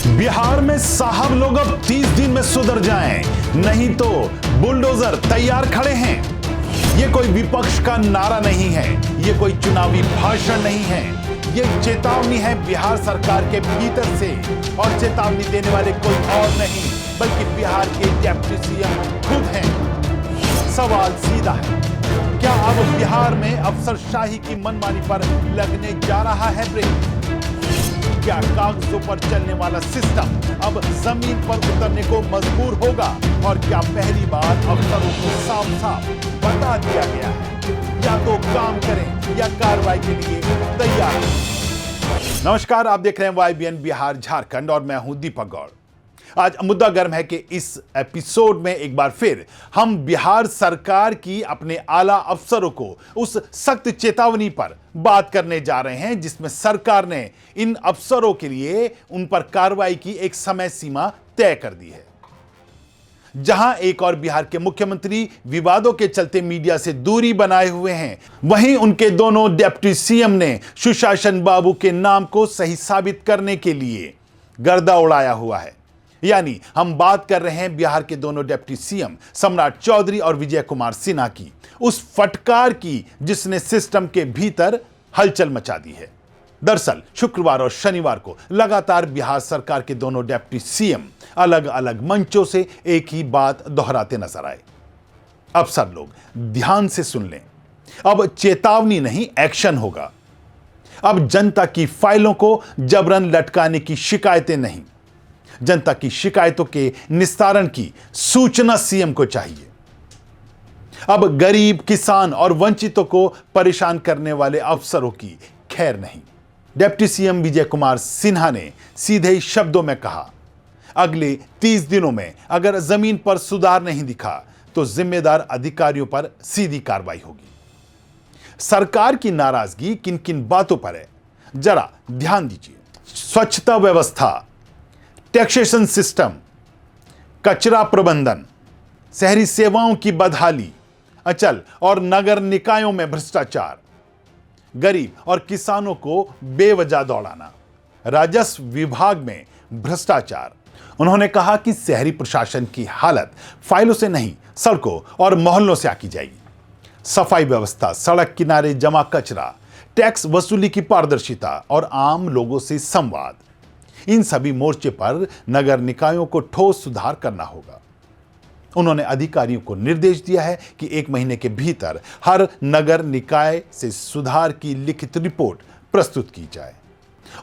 बिहार में साहब लोग अब 30 दिन में सुधर जाएं, नहीं तो बुलडोजर तैयार खड़े हैं। ये कोई विपक्ष का नारा नहीं है, ये कोई चुनावी भाषण नहीं है, ये चेतावनी है बिहार सरकार के भीतर से। और चेतावनी देने वाले कोई और नहीं बल्कि बिहार के डिप्टी सीएम खुद हैं। सवाल सीधा है, क्या अब बिहार में अफसरशाही की मनमानी पर लगने जा रहा है ब्रेक? क्या कागजों पर चलने वाला सिस्टम अब जमीन पर उतरने को मजबूर होगा? और क्या पहली बार अफसरों को साफ साफ बता दिया गया है, या तो काम करें या कार्रवाई के लिए तैयार हैं? नमस्कार, आप देख रहे हैं YBN बिहार झारखंड और मैं हूं दीपक गौड़। आज मुद्दा गर्म है कि इस एपिसोड में एक बार फिर हम बिहार सरकार की अपने आला अफसरों को उस सख्त चेतावनी पर बात करने जा रहे हैं जिसमें सरकार ने इन अफसरों के लिए उन पर कार्रवाई की एक समय सीमा तय कर दी है। जहां एक और बिहार के मुख्यमंत्री विवादों के चलते मीडिया से दूरी बनाए हुए हैं, वहीं उनके दोनों डिप्टी सीएम ने सुशासन बाबू के नाम को सही साबित करने के लिए गर्दा उड़ाया हुआ है। यानी हम बात कर रहे हैं बिहार के दोनों डिप्टी सीएम सम्राट चौधरी और विजय कुमार सिन्हा की, उस फटकार की जिसने सिस्टम के भीतर हलचल मचा दी है। दरअसल शुक्रवार और शनिवार को लगातार बिहार सरकार के दोनों डिप्टी सीएम अलग अलग मंचों से एक ही बात दोहराते नजर आए। अफसर लोग ध्यान से सुन लें, अब चेतावनी नहीं एक्शन होगा। अब जनता की फाइलों को जबरन लटकाने की शिकायतें नहीं, जनता की शिकायतों के निस्तारण की सूचना सीएम को चाहिए। अब गरीब, किसान और वंचितों को परेशान करने वाले अफसरों की खैर नहीं। डिप्टी सीएम विजय कुमार सिन्हा ने सीधे शब्दों में कहा, अगले 30 दिनों में अगर जमीन पर सुधार नहीं दिखा तो जिम्मेदार अधिकारियों पर सीधी कार्रवाई होगी। सरकार की नाराजगी किन किन बातों पर है, जरा ध्यान दीजिए। स्वच्छता व्यवस्था, टैक्सेशन सिस्टम, कचरा प्रबंधन, शहरी सेवाओं की बदहाली, अचल और नगर निकायों में भ्रष्टाचार, गरीब और किसानों को बेवजह दौड़ाना, राजस्व विभाग में भ्रष्टाचार। उन्होंने कहा कि शहरी प्रशासन की हालत फाइलों से नहीं, सड़कों और मोहल्लों से आकी जाएगी। सफाई व्यवस्था, सड़क किनारे जमा कचरा, टैक्स वसूली की पारदर्शिता और आम लोगों से संवाद, इन सभी मोर्चे पर नगर निकायों को ठोस सुधार करना होगा। उन्होंने अधिकारियों को निर्देश दिया है कि 1 महीने के भीतर हर नगर निकाय से सुधार की लिखित रिपोर्ट प्रस्तुत की जाए।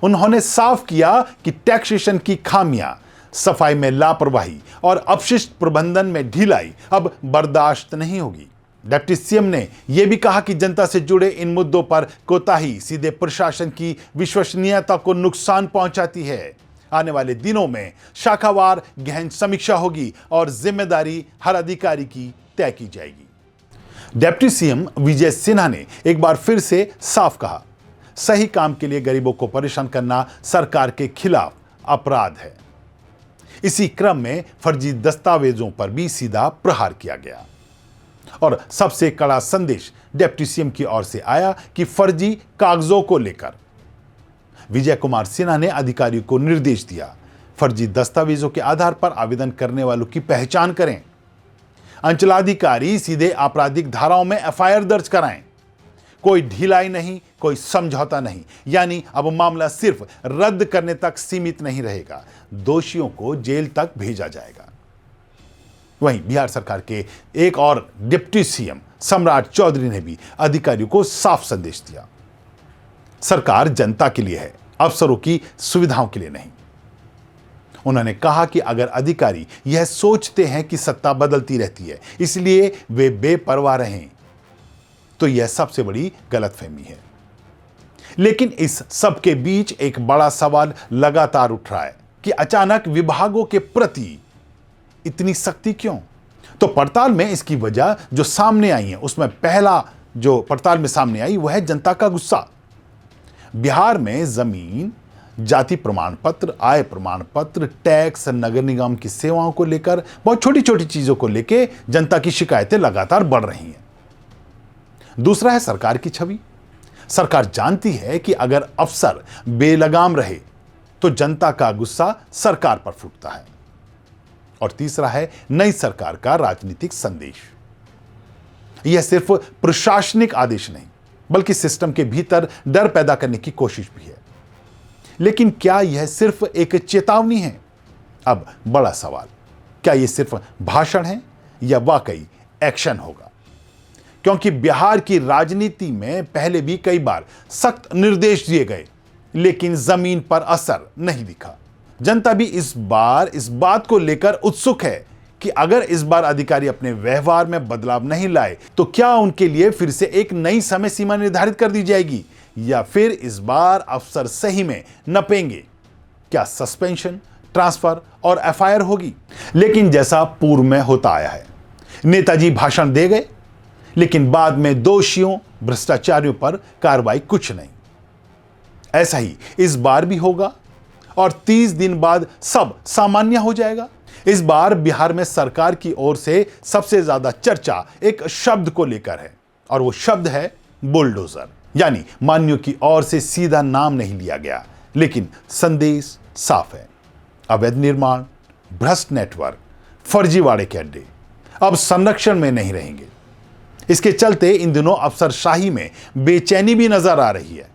उन्होंने साफ किया कि टैक्सेशन की खामियां, सफाई में लापरवाही और अपशिष्ट प्रबंधन में ढिलाई अब बर्दाश्त नहीं होगी। डिप्टी सीएम ने यह भी कहा कि जनता से जुड़े इन मुद्दों पर कोताही सीधे प्रशासन की विश्वसनीयता को नुकसान पहुंचाती है। आने वाले दिनों में शाखावार गहन समीक्षा होगी और जिम्मेदारी हर अधिकारी की तय की जाएगी। डिप्टी सीएम विजय सिन्हा ने एक बार फिर से साफ कहा, सही काम के लिए गरीबों को परेशान करना सरकार के खिलाफ अपराध है। इसी क्रम में फर्जी दस्तावेजों पर भी सीधा प्रहार किया गया और सबसे कड़ा संदेश डिप्टी सीएम की ओर से आया कि फर्जी कागजों को लेकर विजय कुमार सिन्हा ने अधिकारियों को निर्देश दिया, फर्जी दस्तावेजों के आधार पर आवेदन करने वालों की पहचान करें। अंचलाधिकारी सीधे आपराधिक धाराओं में FIR दर्ज कराएं। कोई ढिलाई नहीं, कोई समझौता नहीं। यानी अब मामला सिर्फ रद्द करने तक सीमित नहीं रहेगा, दोषियों को जेल तक भेजा जाएगा। वहीं बिहार सरकार के एक और डिप्टी सीएम सम्राट चौधरी ने भी अधिकारियों को साफ संदेश दिया, सरकार जनता के लिए है, अफसरों की सुविधाओं के लिए नहीं। उन्होंने कहा कि अगर अधिकारी यह सोचते हैं कि सत्ता बदलती रहती है इसलिए वे बेपरवाह रहें, तो यह सबसे बड़ी गलतफहमी है। लेकिन इस सब के बीच एक बड़ा सवाल लगातार उठ रहा है कि अचानक विभागों के प्रति इतनी सख्ती क्यों? तो पड़ताल में इसकी वजह जो सामने आई है, उसमें पहला जो पड़ताल में सामने आई वह है जनता का गुस्सा। बिहार में जमीन, जाति प्रमाण पत्र, आय प्रमाण पत्र, टैक्स, नगर निगम की सेवाओं को लेकर बहुत छोटी छोटी चीजों को लेकर जनता की शिकायतें लगातार बढ़ रही हैं। दूसरा है सरकार की छवि। सरकार जानती है कि अगर अफसर बेलगाम रहे तो जनता का गुस्सा सरकार पर फूटता है। और तीसरा है नई सरकार का राजनीतिक संदेश। यह सिर्फ प्रशासनिक आदेश नहीं बल्कि सिस्टम के भीतर डर पैदा करने की कोशिश भी है। लेकिन क्या यह सिर्फ एक चेतावनी है? अब बड़ा सवाल, क्या यह सिर्फ भाषण है या वाकई एक्शन होगा? क्योंकि बिहार की राजनीति में पहले भी कई बार सख्त निर्देश दिए गए लेकिन जमीन पर असर नहीं दिखा। जनता भी इस बार इस बात को लेकर उत्सुक है कि अगर इस बार अधिकारी अपने व्यवहार में बदलाव नहीं लाए तो क्या उनके लिए फिर से एक नई समय सीमा निर्धारित कर दी जाएगी या फिर इस बार अफसर सही में नपेंगे? क्या सस्पेंशन, ट्रांसफर और एफआईआर होगी? लेकिन जैसा पूर्व में होता आया है, नेताजी भाषण दे गए लेकिन बाद में दोषियों, भ्रष्टाचारियों पर कार्रवाई कुछ नहीं। ऐसा ही इस बार भी होगा और 30 दिन बाद सब सामान्य हो जाएगा। इस बार बिहार में सरकार की ओर से सबसे ज्यादा चर्चा एक शब्द को लेकर है और वो शब्द है बुलडोजर। यानी मान्यों की ओर से सीधा नाम नहीं लिया गया लेकिन संदेश साफ है। अवैध निर्माण, भ्रष्ट नेटवर्क, फर्जीवाड़े के अड्डे अब संरक्षण में नहीं रहेंगे। इसके चलते इन दिनों अफसरशाही में बेचैनी भी नजर आ रही है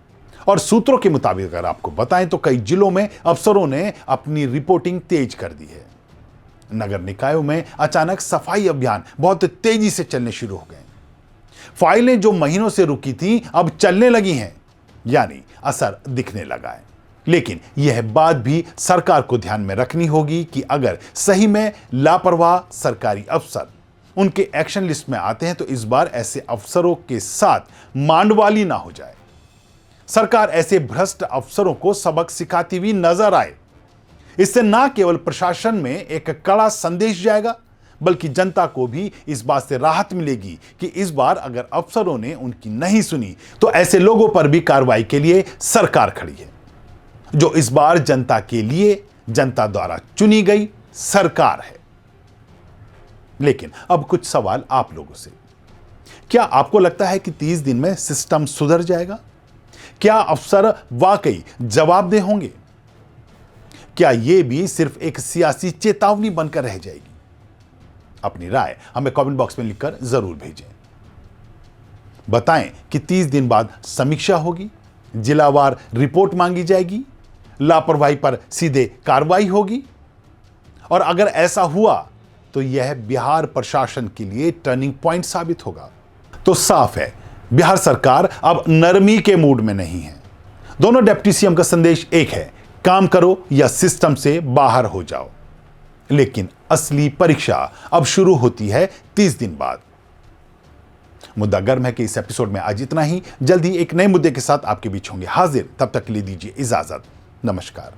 और सूत्रों के मुताबिक अगर आपको बताएं तो कई जिलों में अफसरों ने अपनी रिपोर्टिंग तेज कर दी है। नगर निकायों में अचानक सफाई अभियान बहुत तेजी से चलने शुरू हो गए। फाइलें जो महीनों से रुकी थीं अब चलने लगी हैं, यानी असर दिखने लगा है। लेकिन यह बात भी सरकार को ध्यान में रखनी होगी कि अगर सही में लापरवाह सरकारी अफसर उनके एक्शन लिस्ट में आते हैं तो इस बार ऐसे अफसरों के साथ मांडवाली ना हो जाए। सरकार ऐसे भ्रष्ट अफसरों को सबक सिखाती हुई नजर आए। इससे ना केवल प्रशासन में एक कड़ा संदेश जाएगा बल्कि जनता को भी इस बात से राहत मिलेगी कि इस बार अगर अफसरों ने उनकी नहीं सुनी तो ऐसे लोगों पर भी कार्रवाई के लिए सरकार खड़ी है, जो इस बार जनता के लिए जनता द्वारा चुनी गई सरकार है। लेकिन अब कुछ सवाल आप लोगों से। क्या आपको लगता है कि 30 दिन में सिस्टम सुधर जाएगा? क्या अफसर वाकई जवाबदेह होंगे? क्या यह भी सिर्फ एक सियासी चेतावनी बनकर रह जाएगी? अपनी राय हमें कमेंट बॉक्स में लिखकर जरूर भेजें। बताएं कि 30 दिन बाद समीक्षा होगी, जिलावार रिपोर्ट मांगी जाएगी, लापरवाही पर सीधे कार्रवाई होगी, और अगर ऐसा हुआ तो यह बिहार प्रशासन के लिए टर्निंग पॉइंट साबित होगा। तो साफ है, बिहार सरकार अब नरमी के मूड में नहीं है। दोनों डिप्टी सीएम का संदेश एक है, काम करो या सिस्टम से बाहर हो जाओ। लेकिन असली परीक्षा अब शुरू होती है 30 दिन बाद। मुद्दा गर्म है कि इस एपिसोड में आज इतना ही। जल्दी एक नए मुद्दे के साथ आपके बीच होंगे हाजिर। तब तक के लिए दीजिए इजाजत। नमस्कार।